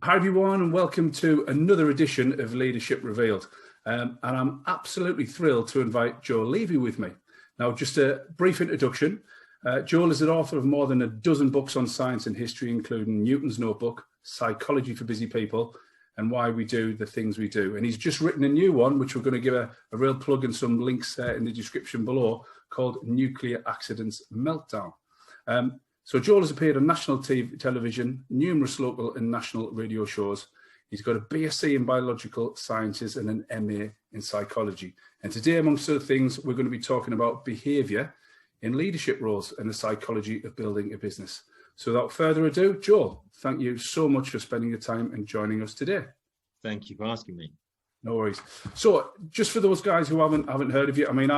Hi everyone, and welcome to another edition of Leadership Revealed. And I'm absolutely thrilled to invite Joel Levy with me. Now, just a brief introduction. Joel is an author of more than a dozen books on science and history, including Newton's Notebook, Psychology for Busy People, and Why We Do the Things We Do. And he's just written a new one, which we're going to give a real plug and some links in the description below, called Nuclear Accidents Meltdown. So Joel has appeared on national television, numerous local and national radio shows. He's got a BSc in biological sciences and an MA in psychology. And today, amongst other things, we're going to be talking about behaviour in leadership roles and the psychology of building a business. So without further ado, Joel, thank you so much for spending your time and joining us today. Thank you for asking me. No worries. So just for those guys who haven't heard of you, I mean,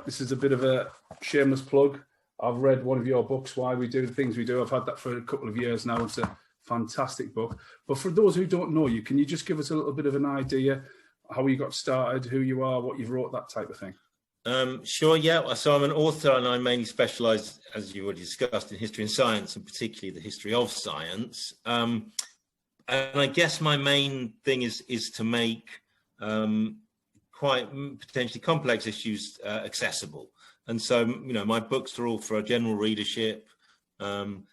this is a bit of a shameless plug. I've read one of your books, Why We Do the Things We Do. I've had that for a couple of years now. It's a fantastic book. But for those who don't know you, can you just give us a little bit of an idea how you got started, who you are, what you've wrote, that type of thing? Sure, yeah. So I'm an author and I mainly specialise, as you already discussed, in history and science, and particularly the history of science. And I guess my main thing is to make quite potentially complex issues accessible. And so, you know, my books are all for a general readership. And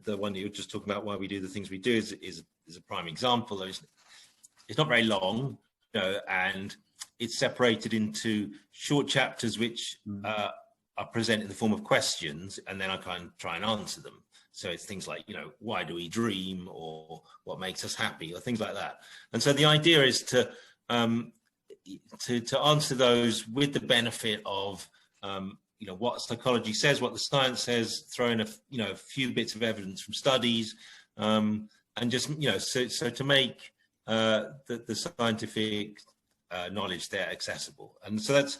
the one that you were just talking about, Why We Do the Things We Do, is a prime example. It's not very long, you know, and it's separated into short chapters which are presented in the form of questions, and then I kind of try and answer them. So it's things like, you know, why do we dream, or what makes us happy, or things like that. And so the idea is to answer those with the benefit of you know, what psychology says, what the science says, throw in a few bits of evidence from studies, and just, you know, so to make the scientific knowledge there accessible. And so that's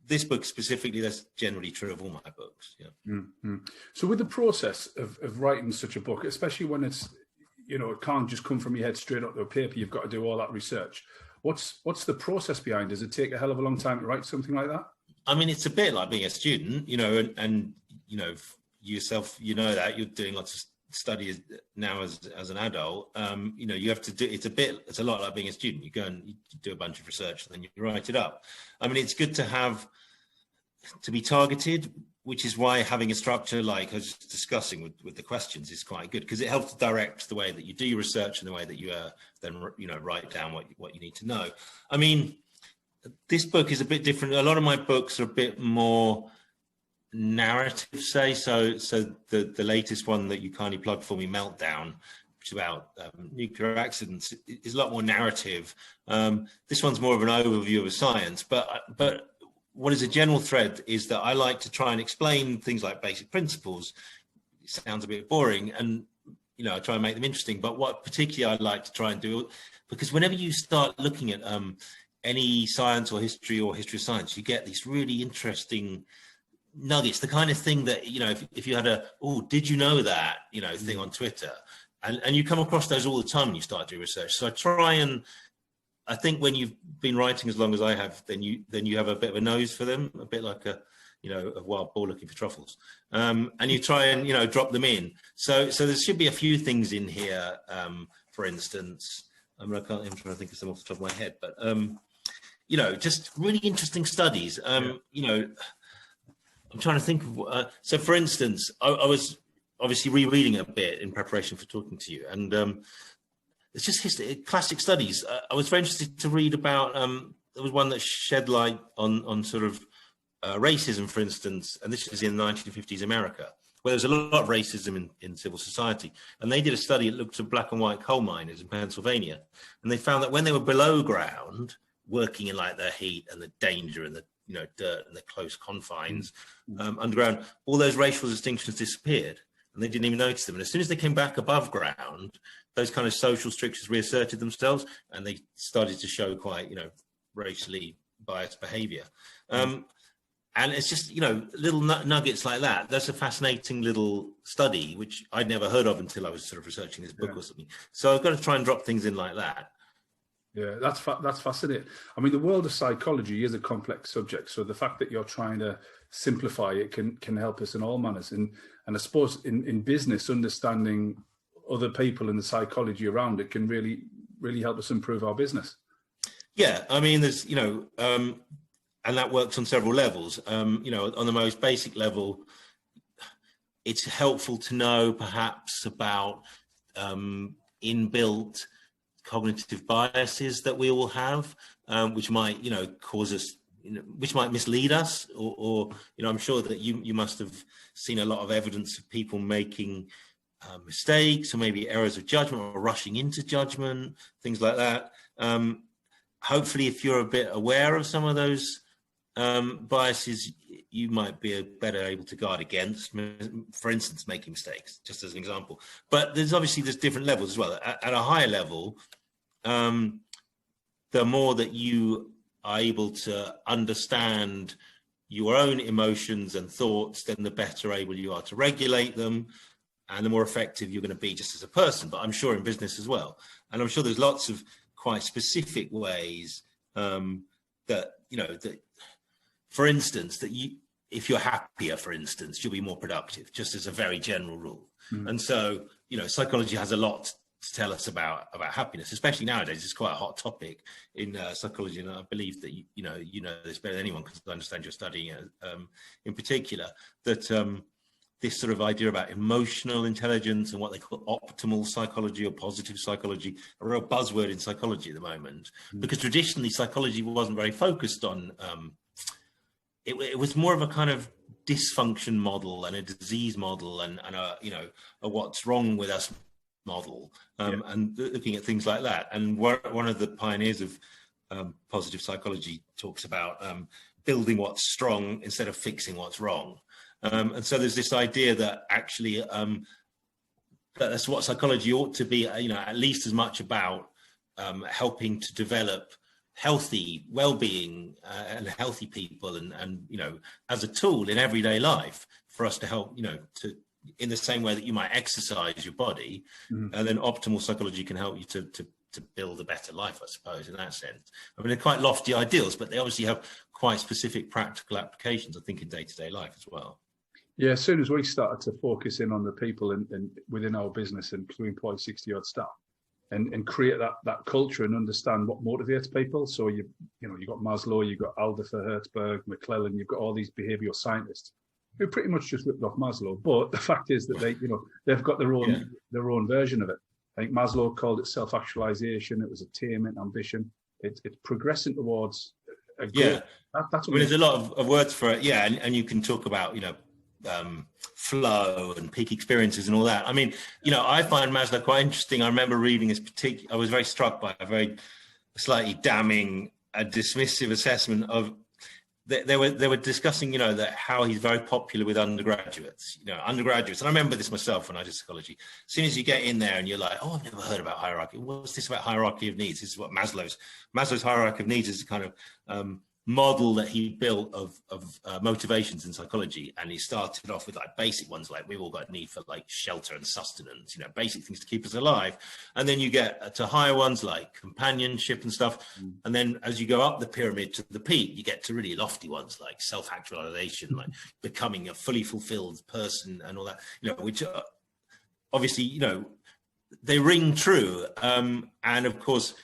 this book specifically. That's generally true of all my books. Yeah. Mm-hmm. So with the process of writing such a book, especially when it's, you know, it can't just come from your head straight up to a paper, you've got to do all that research. What's the process behind? Does it take a hell of a long time to write something like that? I mean, it's a bit like being a student, you know, and you know, yourself, you know, that you're doing lots of study now as an adult. You know, you have to do, it's a lot like being a student. You go and you do a bunch of research and then you write it up. I mean, it's good to be targeted, which is why having a structure like I was discussing with the questions is quite good, because it helps to direct the way that you do your research and the way that you then, you know, write down what you need to know. I mean, this book is a bit different. A lot of my books are a bit more narrative, say. So the latest one that you kindly plugged for me, Meltdown, which is about nuclear accidents, is a lot more narrative. This one's more of an overview of science, but what is a general thread is that I like to try and explain things like basic principles. It sounds a bit boring, and you know, I try and make them interesting. But what particularly I like to try and do, because whenever you start looking at any science or history of science, you get these really interesting nuggets, the kind of thing that, you know, if you had did you know that, you know, thing on Twitter, and you come across those all the time when you start doing research. So I think when you've been writing as long as I have, then you have a bit of a nose for them, a bit like a wild boar looking for truffles, and you try and, you know, drop them in. So there should be a few things in here. For instance, I'm trying to think of some off the top of my head, but you know, just really interesting studies. You know, I'm trying to think of. So, for instance, I was obviously rereading it a bit in preparation for talking to you, and it's just history, classic studies. I was very interested to read about. There was one that shed light on sort of racism, for instance, and this is in the 1950s America, where there's a lot of racism in civil society. And they did a study that looked at black and white coal miners in Pennsylvania, and they found that when they were below ground, working in like the heat and the danger and the, you know, dirt and the close confines underground, all those racial distinctions disappeared, and they didn't even notice them. And as soon as they came back above ground, those kind of social strictures reasserted themselves, and they started to show quite, you know, racially biased behavior. And it's just, you know, little nuggets like that. That's a fascinating little study, which I'd never heard of until I was sort of researching this book or something. So I've got to try and drop things in like that. Yeah, that's fascinating. I mean, the world of psychology is a complex subject, so the fact that you're trying to simplify it can help us in all manners. And I suppose in business, understanding other people and the psychology around it can really help us improve our business. Yeah, I mean, there's and that works on several levels. On the most basic level, it's helpful to know perhaps about inbuilt cognitive biases that we all have, which might, cause us, which might mislead us, or I'm sure that you must have seen a lot of evidence of people making mistakes, or maybe errors of judgment, or rushing into judgment, things like that. Hopefully, if you're a bit aware of some of those biases, you might be better able to guard against, for instance, making mistakes, just as an example. But there's different levels as well. At a higher level, the more that you are able to understand your own emotions and thoughts, then the better able you are to regulate them, and the more effective you're going to be just as a person, but I'm sure in business as well. And I'm sure there's lots of quite specific ways that, for instance, that if you're happier, for instance, you'll be more productive, just as a very general rule. And so, psychology has a lot to tell us about happiness, especially nowadays. It's quite a hot topic in psychology, and I believe that you know this better than anyone, because I understand you're studying it in particular, that this sort of idea about emotional intelligence and what they call optimal psychology or positive psychology, a real buzzword in psychology at the moment, because traditionally psychology wasn't very focused on, it was more of a kind of dysfunction model and a disease model and a what's wrong with us model, and looking at things like that. And one of the pioneers of positive psychology talks about building what's strong instead of fixing what's wrong. And so there's this idea that actually that's what psychology ought to be, at least as much about helping to develop healthy well-being and healthy people, and as a tool in everyday life for us to help, to, in the same way that you might exercise your body, and then optimal psychology can help you to build a better life, I suppose, in that sense. I mean, they're quite lofty ideals, but they obviously have quite specific practical applications, I think, in day-to-day life as well. Yeah, as soon as we started to focus in on the people and within our business, and to employ 60 odd staff, and create that culture and understand what motivates people. So you've got Maslow, you've got Aldous Hertzberg, McClellan, you've got all these behavioural scientists who pretty much just ripped off Maslow. But the fact is that they've got their own version of it. I think Maslow called it self-actualization. It was attainment, ambition. It's progressing towards a goal. Yeah, that's what there's a lot of words for it. Yeah, and you can talk about flow and peak experiences and all that. I mean, I find Maslow quite interesting. I remember reading this I was very struck by a very slightly damning, dismissive assessment of. They were discussing, that how he's very popular with undergraduates. Undergraduates, and I remember this myself when I did psychology. As soon as you get in there and you're like, oh, I've never heard about hierarchy. What's this about hierarchy of needs? This is what Maslow's hierarchy of needs is, a kind of model that he built of motivations in psychology. And he started off with like basic ones, like we've all got a need for like shelter and sustenance, basic things to keep us alive. And then you get to higher ones like companionship and stuff. And then as you go up the pyramid to the peak, you get to really lofty ones like self-actualization, like becoming a fully fulfilled person and all that, which obviously, they ring true. And of course,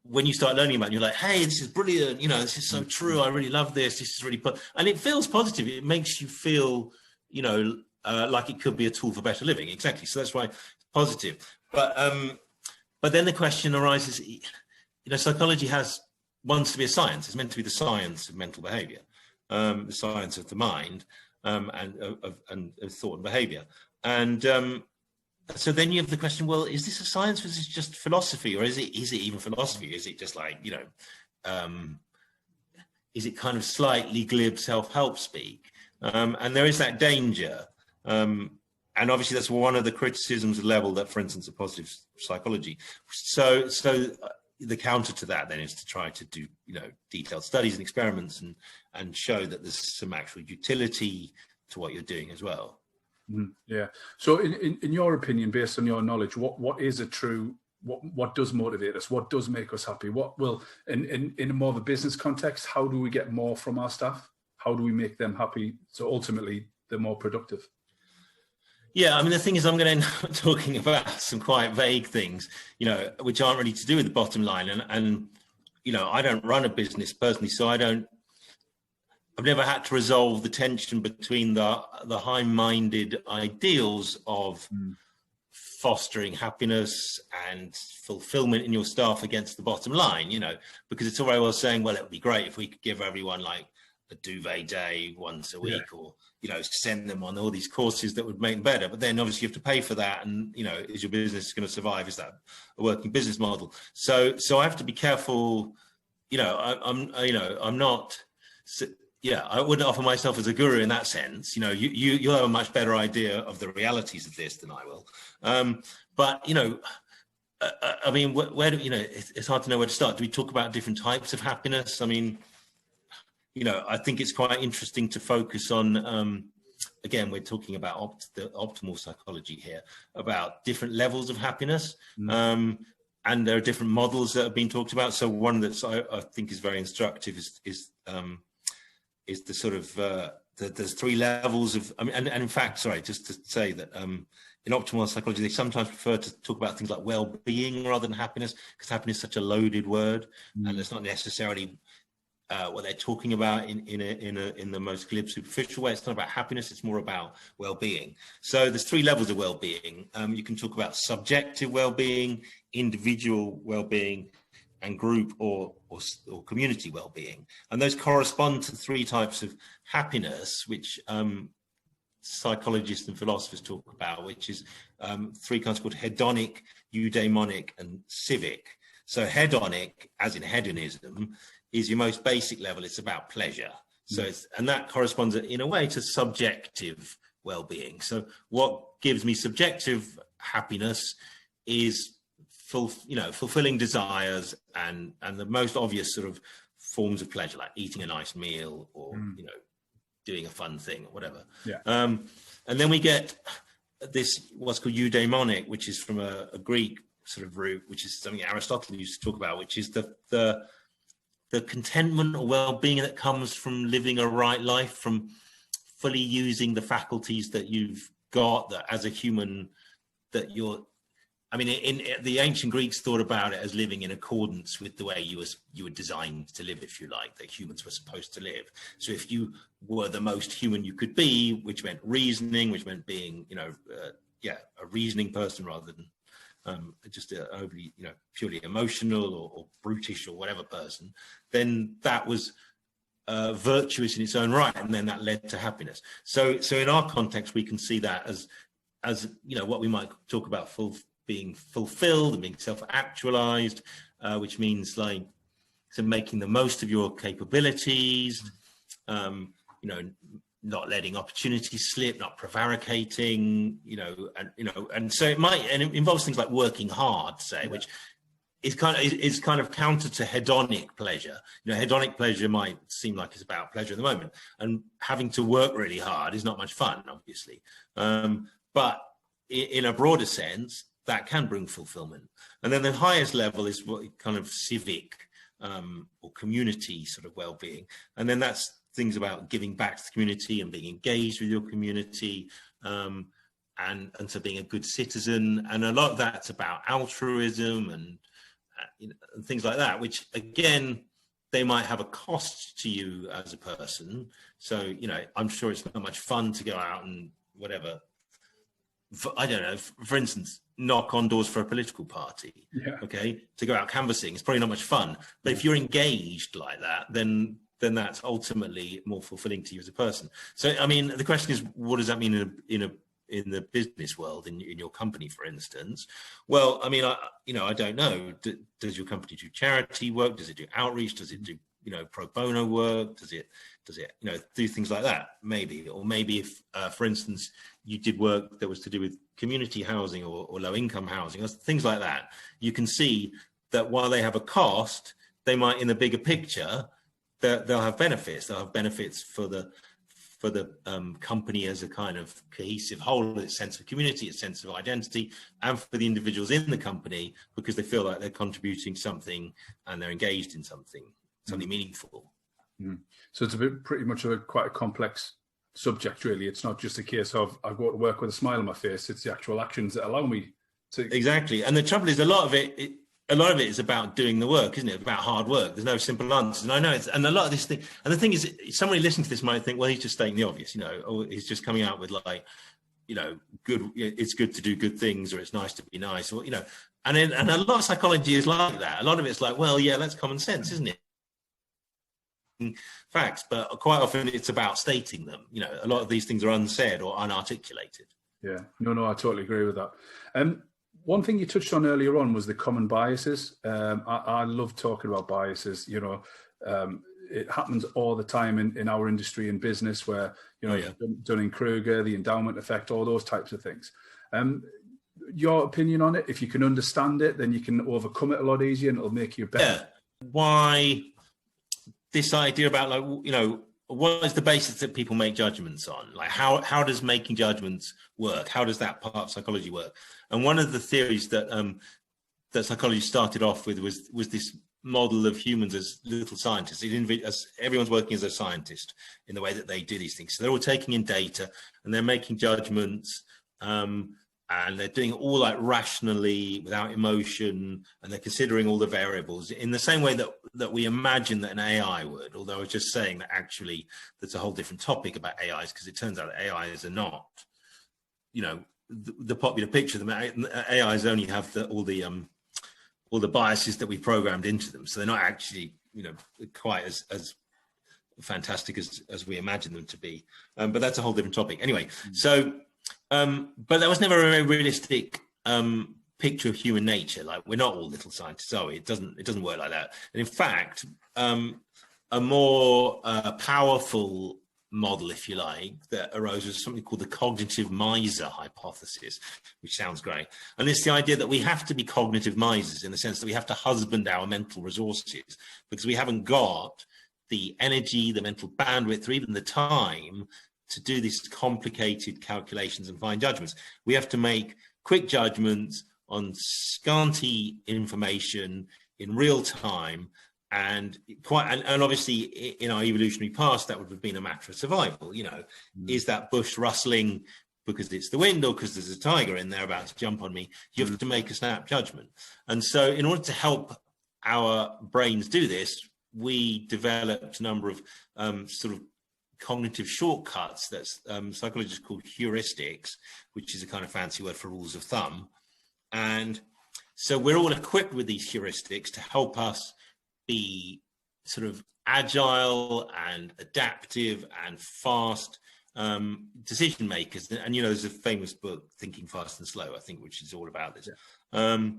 when you start learning about it, you're like, hey, this is brilliant. This is so true. I really love this. This is really, and it feels positive. It makes you feel, like it could be a tool for better living. Exactly. So that's why it's positive. But then the question arises, psychology wants to be a science. It's meant to be the science of mental behavior, the science of the mind, and of thought and behavior. And, so then you have the question, well, is this a science or is this just philosophy, or is it even philosophy? Is it just like, is it kind of slightly glib self-help speak? And there is that danger. And obviously that's one of the criticisms level that, for instance, of positive psychology. So the counter to that then is to try to do, detailed studies and experiments and show that there's some actual utility to what you're doing as well. Yeah. So in your opinion, based on your knowledge, what is a true what does motivate us? What does make us happy? What will, in a more of a business context, how do we get more from our staff? How do we make them happy? So ultimately, they're more productive. Yeah, I mean, the thing is, I'm going to end up talking about some quite vague things, which aren't really to do with the bottom line. And I don't run a business personally, so I've never had to resolve the tension between the high-minded ideals of fostering happiness and fulfillment in your staff against the bottom line, because it's all very well saying, well, it would be great if we could give everyone like a duvet day once a week, or send them on all these courses that would make them better. But then obviously you have to pay for that, and is your business going to survive? Is that a working business model? So I have to be careful. I'm not. I wouldn't offer myself as a guru in that sense. You'll have a much better idea of the realities of this than I will. But I mean, where do it's hard to know where to start. Do we talk about different types of happiness? I mean, I think it's quite interesting to focus on, again, we're talking about the optimal psychology here, about different levels of happiness. And there are different models that have been talked about. So one that I think is very instructive is the sort of, there's 3 levels of, I mean, and in fact, sorry, just to say that in optimal psychology, they sometimes prefer to talk about things like well-being rather than happiness, because happiness is such a loaded word, and it's not necessarily what they're talking about in the most glib, superficial way. It's not about happiness, it's more about well-being. So there's 3 levels of well-being. You can talk about subjective well-being, individual well-being, and group or community well-being. And those correspond to 3 types of happiness, which psychologists and philosophers talk about, which is 3 kinds called hedonic, eudaimonic, and civic. So hedonic, as in hedonism, is your most basic level. It's about pleasure. So and that corresponds in a way to subjective well-being. So what gives me subjective happiness is fulfilling desires and the most obvious sort of forms of pleasure, like eating a nice meal or doing a fun thing or whatever. And then we get this what's called eudaimonic, which is from a Greek sort of root, which is something Aristotle used to talk about, which is the contentment or well-being that comes from living a right life, from fully using the faculties that you've got, that as a human, that you're, I mean, in the ancient Greeks thought about it as living in accordance with the way you were designed to live, if you like, that humans were supposed to live. So if you were the most human you could be, which meant reasoning, which meant being, a reasoning person rather than just overly, purely emotional or brutish or whatever person, then that was virtuous in its own right, and then that led to happiness. So in our context, we can see that as what we might talk about being fulfilled and being self-actualized, which means like making the most of your capabilities, not letting opportunities slip, not prevaricating, and so it involves things like working hard, say, which is kind of counter to hedonic pleasure. Hedonic pleasure might seem like it's about pleasure in the moment, and having to work really hard is not much fun, obviously. But in a broader sense, that can bring fulfillment. And then the highest level is what kind of civic or community sort of well-being. And then that's things about giving back to the community and being engaged with your community, and so being a good citizen. And a lot of that's about altruism and things like that, which again, they might have a cost to you as a person. So, I'm sure it's not much fun to go out and whatever, I don't know, for instance, knock on doors for a political party, okay, to go out canvassing. It's probably not much fun. But if you're engaged like that, then that's ultimately more fulfilling to you as a person. So, I mean, the question is, what does that mean in the business world, in your company, for instance? Well, I mean, I don't know. Does your company do charity work? Does it do outreach? Does it do, pro bono work? Does it, do things like that? Maybe. Or maybe if, for instance, you did work that was to do with community housing or low income housing, or things like that, you can see that while they have a cost, they might, in the bigger picture, they'll have benefits. They'll have benefits for for the company as a kind of cohesive whole, its sense of community, its sense of identity, and for the individuals in the company because they feel like they're contributing something and they're engaged in something meaningful. So it's pretty much quite a complex subject, really. It's not just a case of I go to work with a smile on my face. It's the actual actions that allow me to. Exactly. And the trouble is, a lot of it is about doing the work, isn't it? About hard work. There's no simple answers. And I know and a lot of this thing, and the thing is, somebody listening to this might think, well, he's just stating the obvious, or he's just coming out with like, it's good to do good things, or it's nice to be nice, or, and a lot of psychology is like that. A lot of it's like, well, yeah, that's common sense, isn't it? Facts, but quite often it's about stating them. A lot of these things are unsaid or unarticulated. Yeah, no, I totally agree with that. One thing you touched on earlier on was the common biases. I love talking about biases. It happens all the time in our industry and business where, Dunning-Kruger, the endowment effect, all those types of things. Your opinion on it, if you can understand it, then you can overcome it a lot easier and it'll make you better. Yeah. Why this idea about what is the basis that people make judgments on? Like how does making judgments work? How does that part of psychology work? And one of the theories that that psychology started off with was this model of humans as little scientists. Everyone's working as a scientist in the way that they do these things. So they're all taking in data and they're making judgments, and they're doing it all like rationally without emotion, and they're considering all the variables in the same way that we imagine that an AI would. Although I was just saying that actually that's a whole different topic about AIs, because it turns out that AIs are not, the popular picture of them. AIs only have all the biases that we programmed into them, so they're not actually quite as fantastic as we imagine them to be. But that's a whole different topic. Anyway, so. But that was never a very realistic picture of human nature. Like, we're not all little scientists, are we? It doesn't work like that. And in fact, a more powerful model, if you like, that arose was something called the cognitive miser hypothesis, which sounds great. And it's the idea that we have to be cognitive misers in the sense that we have to husband our mental resources because we haven't got the energy, the mental bandwidth, or even the time to do these complicated calculations and fine judgments. We have to make quick judgments on scanty information in real time, and obviously in our evolutionary past that would have been a matter of survival. Is that bush rustling because it's the wind or because there's a tiger in there about to jump on me? You have to make a snap judgment. And so in order to help our brains do this, we developed a number of sort of cognitive shortcuts that psychologists call heuristics, which is a kind of fancy word for rules of thumb. And so we're all equipped with these heuristics to help us be sort of agile and adaptive and fast decision makers. And there's a famous book, Thinking Fast and Slow, I think, which is all about this. So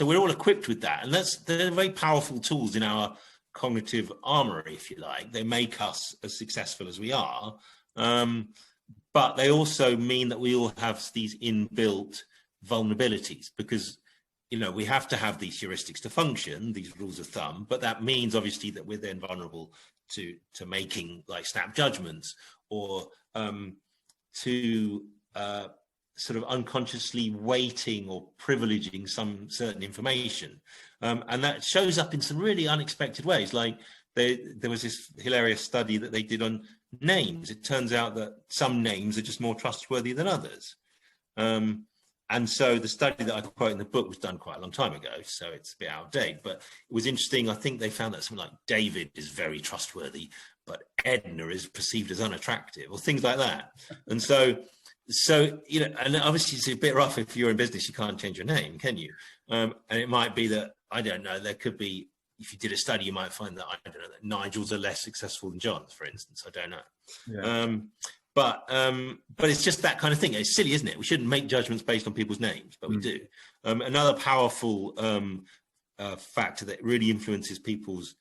we're all equipped with that, and they're very powerful tools in our cognitive armory, if you like. They make us as successful as we are, but they also mean that we all have these inbuilt vulnerabilities because we have to have these heuristics to function, these rules of thumb, but that means obviously that we're then vulnerable to making like snap judgments or to sort of unconsciously weighting or privileging some certain information. And that shows up in some really unexpected ways. Like there was this hilarious study that they did on names. It turns out that some names are just more trustworthy than others. And so the study that I quote in the book was done quite a long time ago, so it's a bit out of date, but it was interesting. I think they found that something like David is very trustworthy, but Edna is perceived as unattractive or things like that. And so and obviously it's a bit rough if you're in business, you can't change your name, can you? And it might be that, I don't know, there could be, if you did a study, you might find that, I don't know, that Nigels are less successful than Johns, for instance. I don't know. Yeah. But it's just that kind of thing. It's silly, isn't it? We shouldn't make judgments based on people's names, but we do. Another powerful factor that really influences people's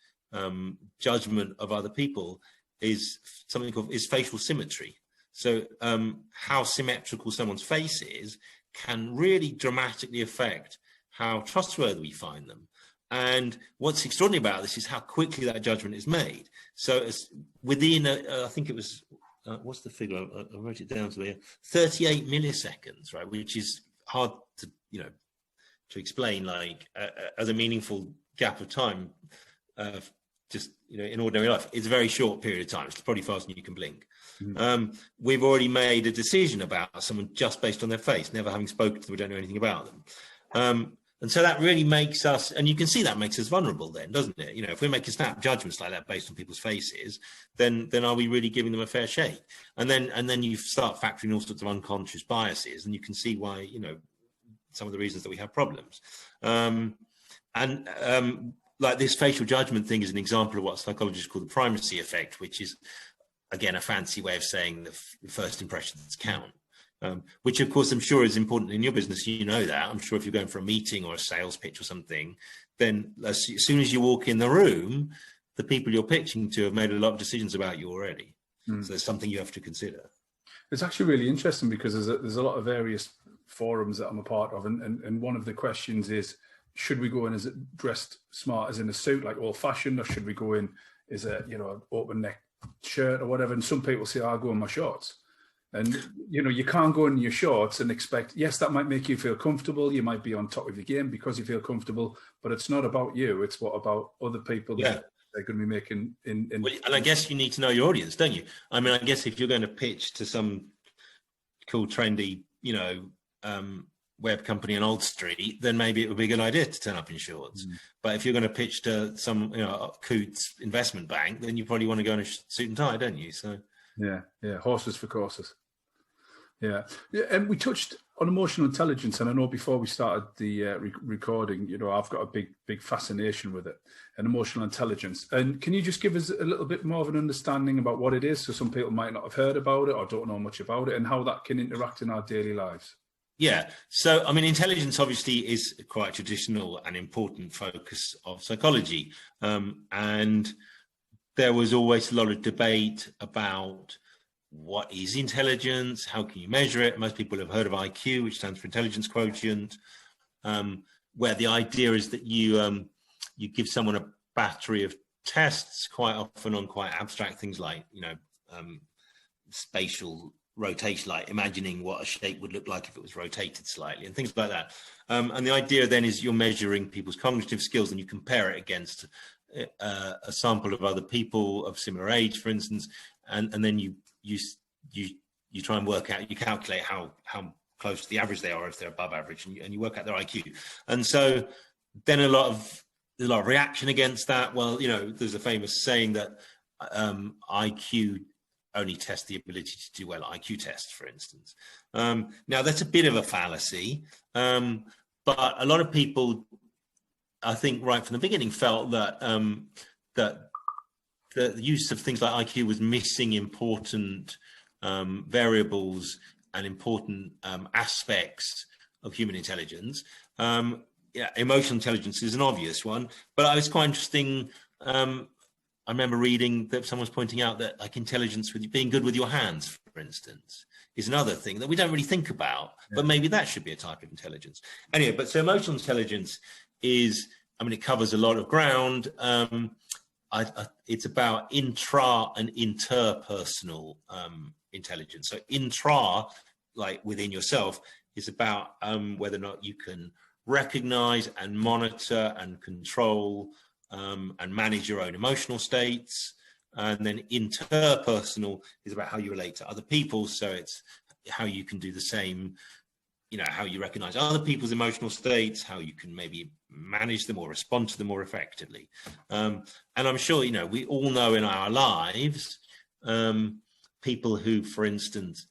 judgment of other people is something called facial symmetry. So how symmetrical someone's face is can really dramatically affect how trustworthy we find them. And what's extraordinary about this is how quickly that judgment is made. So it's within, I think it was, what's the figure? I wrote it down to there, 38 milliseconds, right? Which is hard to, to explain, like as a meaningful gap of time, just, in ordinary life. It's a very short period of time. It's probably faster than you can blink. Mm. We've already made a decision about someone just based on their face, never having spoken to them. We don't know anything about them. And so that really makes us, and you can see that makes us vulnerable then, doesn't it? If we're making snap judgments like that based on people's faces, then are we really giving them a fair shake? And then you start factoring all sorts of unconscious biases, and you can see why, some of the reasons that we have problems. Like this facial judgment thing is an example of what psychologists call the primacy effect, which is, again, a fancy way of saying the first impressions count. Which, of course, I'm sure is important in your business. That. I'm sure if you're going for a meeting or a sales pitch or something, then as soon as you walk in the room, the people you're pitching to have made a lot of decisions about you already. So there's something you have to consider. It's actually really interesting because there's a lot of various forums that I'm a part of. And one of the questions is, should we go in as dressed smart as in a suit, like old fashioned, or should we go in as an open neck shirt or whatever? And some people say, I'll go in my shorts. And, you can't go in your shorts and expect, yes, that might make you feel comfortable. You might be on top of your game because you feel comfortable, but it's not about you. It's what about other people that they're going to be making Well, and I guess you need to know your audience, don't you? I mean, I guess if you're going to pitch to some cool, trendy, web company on Old Street, then maybe it would be a good idea to turn up in shorts. But if you're going to pitch to some, Coots investment bank, then you probably want to go in a suit and tie, don't you? So. Yeah, horses for courses. Yeah, and we touched on emotional intelligence, and I know before we started the recording, I've got a big fascination with it, and emotional intelligence. And can you just give us a little bit more of an understanding about what it is, so some people might not have heard about it or don't know much about it, and how that can interact in our daily lives? Yeah, so I mean, intelligence obviously is quite a traditional and important focus of psychology, and there was always a lot of debate about what is intelligence, how can you measure it. Most people have heard of IQ, which stands for intelligence quotient, where the idea is that you give someone a battery of tests, quite often on quite abstract things like spatial rotation, like imagining what a shape would look like if it was rotated slightly and things like that. And the idea then is you're measuring people's cognitive skills and you compare it against a sample of other people of similar age, for instance, and then you try and work out, you calculate how close to the average they are, if they're above average, and you work out their IQ. And so then there's a lot of reaction against that. Well, there's a famous saying that IQ only tests the ability to do well at IQ tests, for instance. Now that's a bit of a fallacy, but a lot of people, I think, right from the beginning, felt that that the use of things like IQ was missing important variables and important aspects of human intelligence. Emotional intelligence is an obvious one, but it was quite interesting. I remember reading that someone was pointing out that, like, intelligence with being good with your hands, for instance, is another thing that we don't really think about, but maybe that should be a type of intelligence. Anyway, but so emotional intelligence is, it covers a lot of ground. It's about intra and interpersonal intelligence. So intra, like within yourself, is about whether or not you can recognize and monitor and control and manage your own emotional states. And then interpersonal is about how you relate to other people. So it's how you can do the same, how you recognize other people's emotional states, how you can maybe manage them or respond to them more effectively. And I'm sure, we all know in our lives, people who, for instance,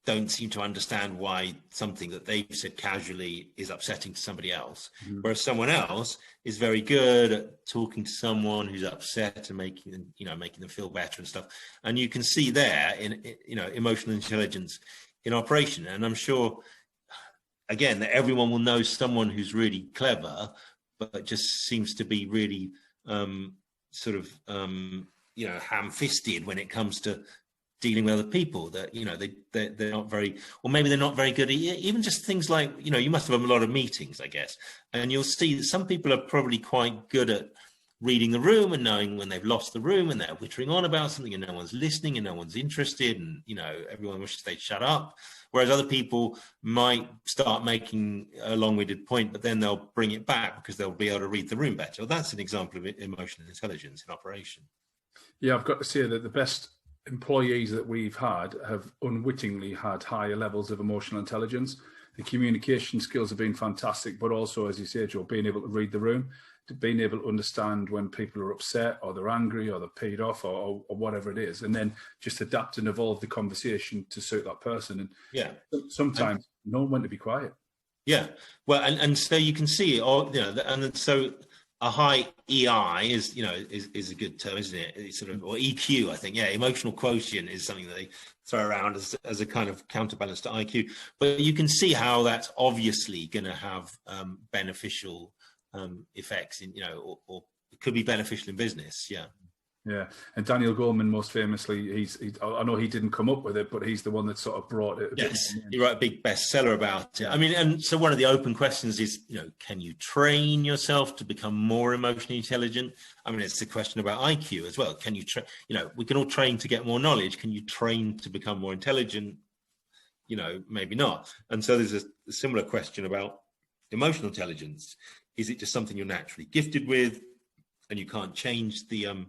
don't seem to understand why something that they've said casually is upsetting to somebody else, whereas someone else is very good at talking to someone who's upset and making them feel better and stuff. And you can see there in emotional intelligence in operation. And I'm sure, again, that everyone will know someone who's really clever, but just seems to be really ham-fisted when it comes to dealing with other people, that they're not very, or maybe they're not very good at even just things like, you must have a lot of meetings, I guess, and you'll see that some people are probably quite good at reading the room and knowing when they've lost the room and they're whittering on about something and no one's listening and no one's interested, and everyone wishes they'd shut up. Whereas other people might start making a long-winded point, but then they'll bring it back because they'll be able to read the room better. Well, that's an example of emotional intelligence in operation. Yeah, I've got to say that the best employees that we've had have unwittingly had higher levels of emotional intelligence. The communication skills have been fantastic, but also, as you say, Joe, being able to read the room, to being able to understand when people are upset or they're angry or they're paid off or whatever it is, and then just adapt and evolve the conversation to suit that person. And yeah, sometimes know when to be quiet. Yeah, well, and so you can see, and so a high EI is a good term, isn't it? It's sort of, or EQ, I think. Yeah, emotional quotient is something that they throw around as a kind of counterbalance to IQ. But you can see how that's obviously going to have beneficial effects in, or it could be beneficial in business. Yeah. Yeah, and Daniel Goleman, most famously, I know he didn't come up with it, but he's the one that sort of brought it. Yes, he wrote a big bestseller about it. I mean, and so one of the open questions is, can you train yourself to become more emotionally intelligent? I mean, it's the question about IQ as well. Can you we can all train to get more knowledge. Can you train to become more intelligent? Maybe not. And so there's a similar question about emotional intelligence. Is it just something you're naturally gifted with and you can't change the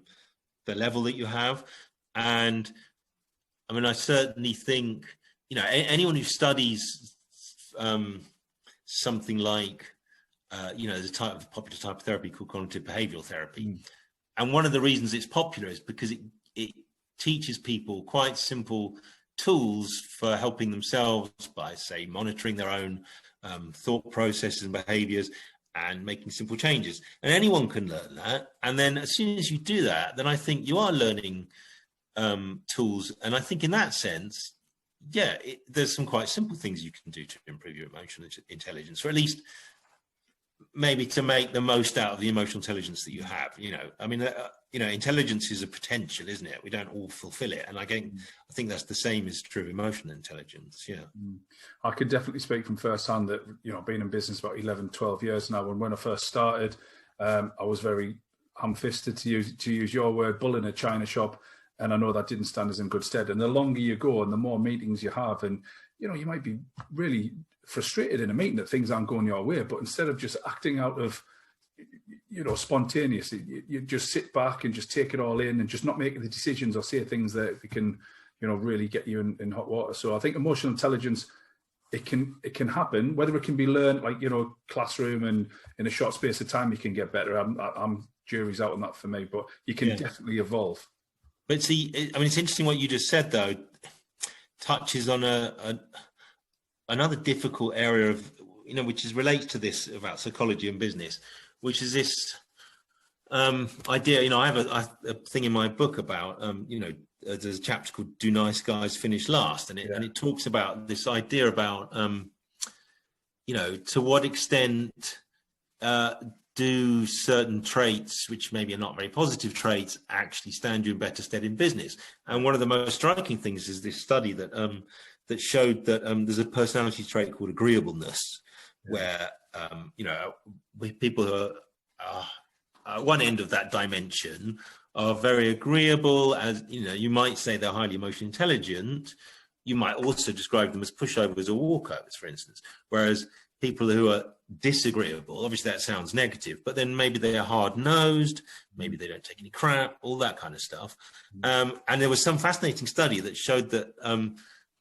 level that you have? And I mean, I certainly think, anyone who studies something like, there's a popular type of therapy called cognitive behavioral therapy. And one of the reasons it's popular is because it teaches people quite simple tools for helping themselves by, say, monitoring their own thought processes and behaviors and making simple changes. And anyone can learn that. And then as soon as you do that, then I think you are learning tools. And I think in that sense, there's some quite simple things you can do to improve your emotional intelligence, or at least maybe to make the most out of the emotional intelligence that you have. I mean, intelligence is a potential, isn't it? We don't all fulfill it. And I think that's the same is true of emotional intelligence. Yeah. I can definitely speak from first hand that, being in business about 11, 12 years now, and when I first started, I was very ham-fisted, to use your word, bull in a china shop. And I know that didn't stand us in good stead. And the longer you go and the more meetings you have, and, you might be really frustrated in a meeting that things aren't going your way, but instead of just acting out of, spontaneously, you just sit back and just take it all in and just not make the decisions or say things that can, really get you in hot water. So I think emotional intelligence, it can happen. Whether it can be learned, like, classroom and in a short space of time, you can get better. I'm jury's out on that for me, but you can definitely evolve. But see, I mean, it's interesting what you just said, though, touches on another difficult area of, which is related to this about psychology and business, which is this idea. I have a thing in my book about, there's a chapter called "Do Nice Guys Finish Last," and it talks about this idea about, to what extent do certain traits, which maybe are not very positive traits, actually stand you in better stead in business. And one of the most striking things is this study that that showed that there's a personality trait called agreeableness, where people who are at one end of that dimension are very agreeable. As you might say they're highly emotionally intelligent. You might also describe them as pushovers or walkovers, for instance. Whereas people who are disagreeable, obviously that sounds negative, but then maybe they are hard-nosed, maybe they don't take any crap, all that kind of stuff. And there was some fascinating study that showed that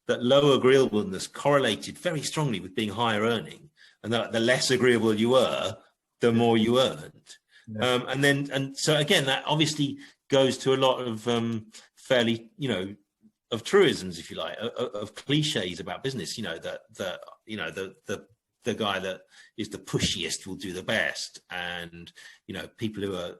that low agreeableness correlated very strongly with being higher earning, and that the less agreeable you were, the more you earned. And so again, that obviously goes to a lot of fairly, of truisms, if you like, of cliches about business. The guy that is the pushiest will do the best, and people who are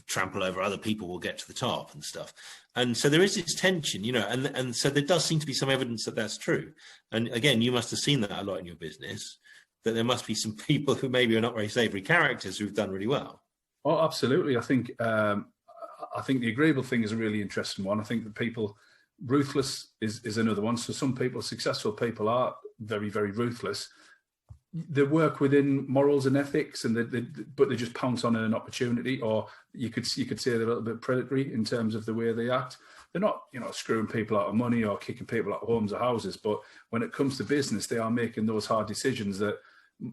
trample over other people will get to the top and stuff. And so there is this tension, and so there does seem to be some evidence that that's true. And again, you must have seen that a lot in your business, that there must be some people who maybe are not very savory characters who've done really well. Oh, absolutely. I think the agreeable thing is a really interesting one. I think that people ruthless is another one. So some people, successful people, are very, very ruthless. They work within morals and ethics, but they just pounce on an opportunity, or you could say they're a little bit predatory in terms of the way they act. They're not, screwing people out of money or kicking people out of homes or houses, but when it comes to business, they are making those hard decisions that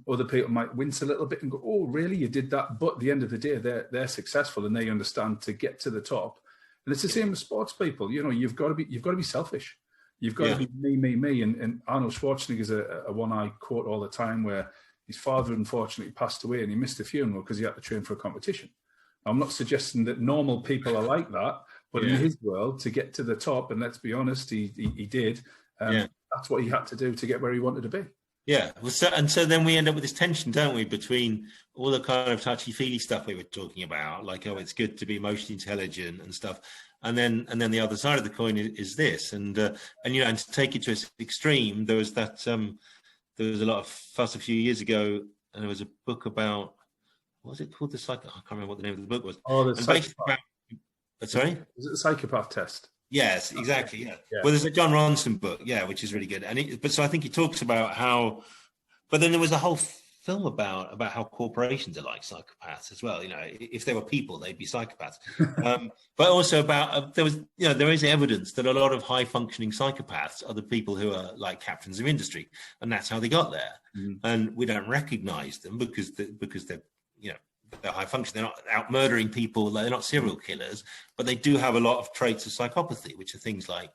other people might wince a little bit and go, "Oh, really? You did that?" But at the end of the day, they're successful and they understand to get to the top. And it's the same with sports people. You've got to be selfish. You've got to be me. And Arnold Schwarzenegger's a one I quote all the time, where his father unfortunately passed away and he missed the funeral because he had to train for a competition. I'm not suggesting that normal people are like that, but in his world, to get to the top, and let's be honest, he did. That's what he had to do to get where he wanted to be. Yeah. Well, so then we end up with this tension, don't we, between all the kind of touchy-feely stuff we were talking about, like, oh, it's good to be emotionally intelligent and stuff. And then the other side of the coin is this. And to take it to its extreme, there was a lot of fuss a few years ago, and there was a book about, what was it called? I can't remember what the name of the book was. Oh, the psychopath. Sorry? Was it the psychopath test? Yes, exactly. Yeah. Well, there's a John Ronson book, which is really good. So I think he talks about how, but then there was a whole film about how corporations are like psychopaths as well. If they were people, they'd be psychopaths. But also about there is evidence that a lot of high functioning psychopaths are the people who are like captains of industry, and that's how they got there. And we don't recognize them because they're they're high function. They're not out murdering people. They're not serial killers, but they do have a lot of traits of psychopathy, which are things like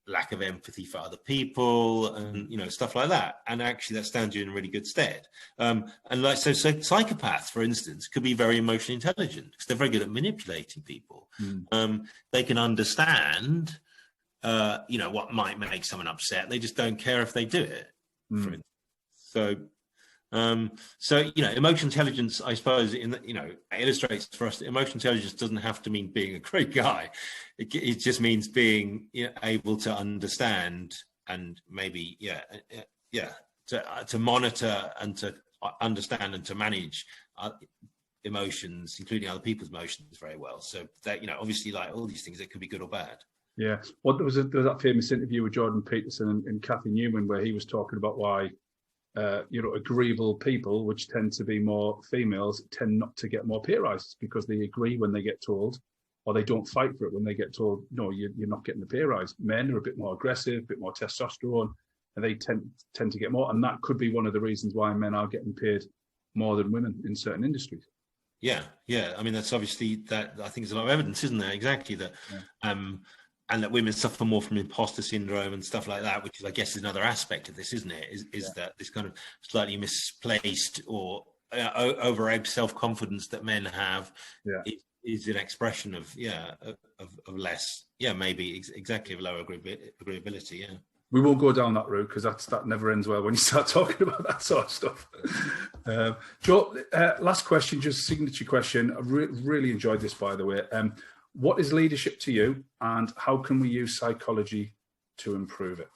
lack of empathy for other people and, stuff like that. And actually that stands you in really good stead. So psychopaths, for instance, could be very emotionally intelligent because they're very good at manipulating people. They can understand, what might make someone upset. They just don't care if they do it. For instance. So emotional intelligence, I suppose, illustrates for us that emotional intelligence doesn't have to mean being a great guy. It just means being able to understand and maybe to monitor and to understand and to manage emotions, including other people's emotions, very well. So that obviously, like all these things, it could be good or bad. Yeah. Well, there was that famous interview with Jordan Peterson and Kathy Newman where he was talking about why agreeable people, which tend to be more females, tend not to get more pay rises because they agree when they get told, or they don't fight for it when they get told, no, you're not getting the pay rise. Men are a bit more aggressive, a bit more testosterone, and they tend to get more. And that could be one of the reasons why men are getting paid more than women in certain industries. Yeah. I mean, that's obviously that. I think there's a lot of evidence, isn't there? Exactly that. And that women suffer more from imposter syndrome and stuff like that, which is, I guess, is another aspect of this, isn't it? Is that this kind of slightly misplaced or over-egged self-confidence that men have is an expression of less, maybe exactly of lower agreeability. Yeah. We won't go down that route because that never ends well when you start talking about that sort of stuff. Joe, last question, just a signature question. I really enjoyed this, by the way. What is leadership to you, and how can we use psychology to improve it?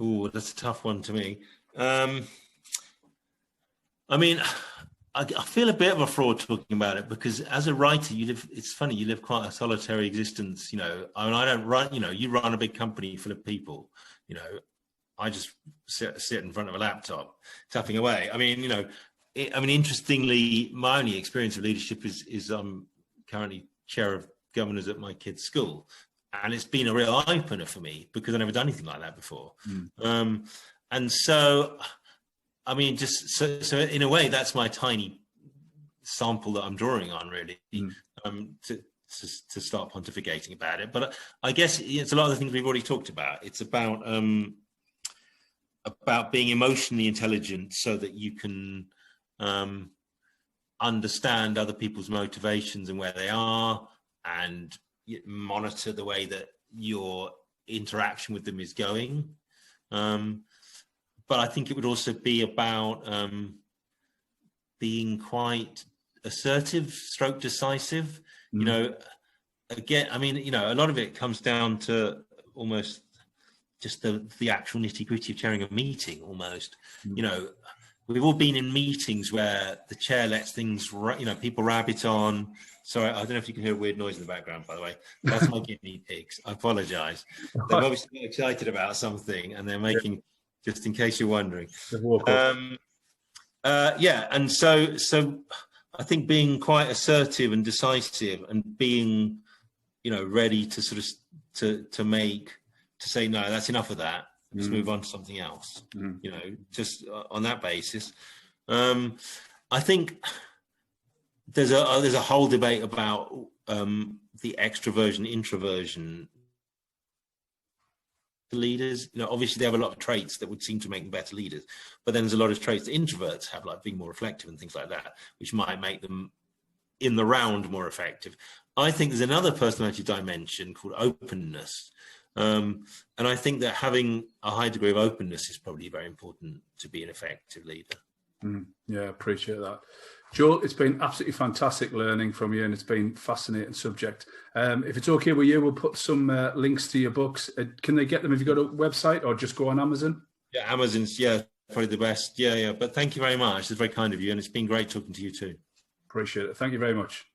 Oh, that's a tough one to me. I mean, I feel a bit of a fraud talking about it because as a writer, it's funny, you live quite a solitary existence, I mean, I don't run, you run a big company full of people, I just sit in front of a laptop tapping away. I mean, interestingly, my only experience of leadership is I'm currently chair of governors at my kids' school, and it's been a real eye-opener for me because I've never done anything like that before. And so, I mean, just so in a way, that's my tiny sample that I'm drawing on, really, to start pontificating about it. But I guess it's a lot of the things we've already talked about. It's about being emotionally intelligent so that you can understand other people's motivations and where they are, and monitor the way that your interaction with them is going. But I think it would also be about being quite assertive, stroke decisive. Again, I mean, a lot of it comes down to almost just the actual nitty gritty of chairing a meeting almost. We've all been in meetings where the chair lets things, people rabbit on, Sorry, I don't know if you can hear a weird noise in the background, by the way. That's my guinea pigs. I apologise. They're obviously excited about something, and they're making, just in case you're wondering. Yeah, and so I think being quite assertive and decisive, and being, ready to sort of to say, no, that's enough of that. Let's move on to something else. Just on that basis. I think there's a whole debate about the extroversion, introversion leaders. Obviously they have a lot of traits that would seem to make them better leaders, but then there's a lot of traits that introverts have, like being more reflective and things like that, which might make them in the round more effective. I think there's another personality dimension called openness. And I think that having a high degree of openness is probably very important to be an effective leader. Yeah, appreciate that. Joel, it's been absolutely fantastic learning from you, and it's been a fascinating subject. If it's okay with you, we'll put some links to your books. Can they get them if you've got a website, or just go on Amazon? Yeah, Amazon's, probably the best. Yeah. But thank you very much. It's very kind of you, and it's been great talking to you too. Appreciate it. Thank you very much.